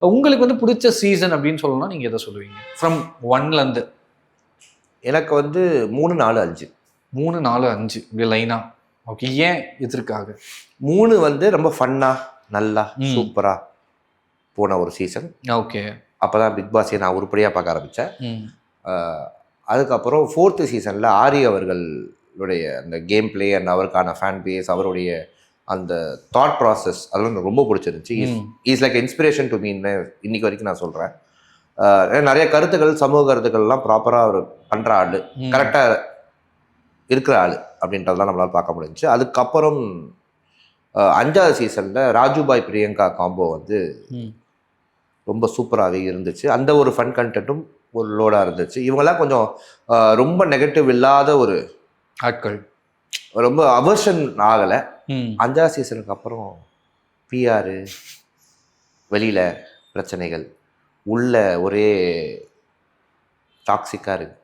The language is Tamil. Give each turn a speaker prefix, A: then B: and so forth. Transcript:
A: உங்களுக்கு வந்து பிடிச்ச சீசன் அப்படின்னு சொல்லணும்னா நீங்க எதை சொல்லுவீங்க? ஃப்ரம் 1ல இருந்து.
B: எனக்கு வந்து 3, 4, 5.
A: 3, 4, 5 இப்படி லைனா. ஓகே. ஏன் எதற்காக?
B: 3 வந்து ரொம்ப ஃபன்னா, நல்லா,
A: ம்.
B: சூப்பரா போன ஒரு சீசன்.
A: ஓகே.
B: அப்பதான் பிக் பாஸை நான் உருப்படியா பார்க்க ஆரம்பிச்சேன்.
A: ம்.
B: அதுக்கப்புறம் 4th சீசன்ல ஆரி அவர்களுடைய அந்த கேம் பிளே அண்ட் அவருக்கான ஃபேன் பேஸ், அவருடைய அந்த தாட் ப்ராசஸ் அதெல்லாம் எனக்கு ரொம்ப பிடிச்சிருந்துச்சு. இஸ் லைக் இன்ஸ்பிரேஷன் டு மீன்னு இன்னைக்கு வரைக்கும் நான் சொல்கிறேன். நிறைய கருத்துக்கள், சமூக கருத்துக்கள்லாம் ப்ராப்பராக அவர் பண்ணுற ஆள், கரெக்டாக இருக்கிற ஆள் அப்படின்றதெல்லாம் நம்மளால் பார்க்க முடிஞ்சுச்சு. அதுக்கப்புறம் 5வது சீசனில் ராஜுபாய் பிரியங்கா காம்போ வந்து ரொம்ப சூப்பராகவே இருந்துச்சு. அந்த ஒரு ஃபன் கண்டென்ட்டும் ஒரு லோடாக இருந்துச்சு. இவங்கெல்லாம் கொஞ்சம் ரொம்ப நெகட்டிவ் இல்லாத ஒரு
A: ஆட்கள்,
B: ரொம்ப அவர்ஷன் ஆகலை. 5வது சீசனுக்கு அப்புறம் பிஆர், வெளியில் பிரச்சனைகள், உள்ள ஒரே டாக்ஸிக்காக இருக்குது.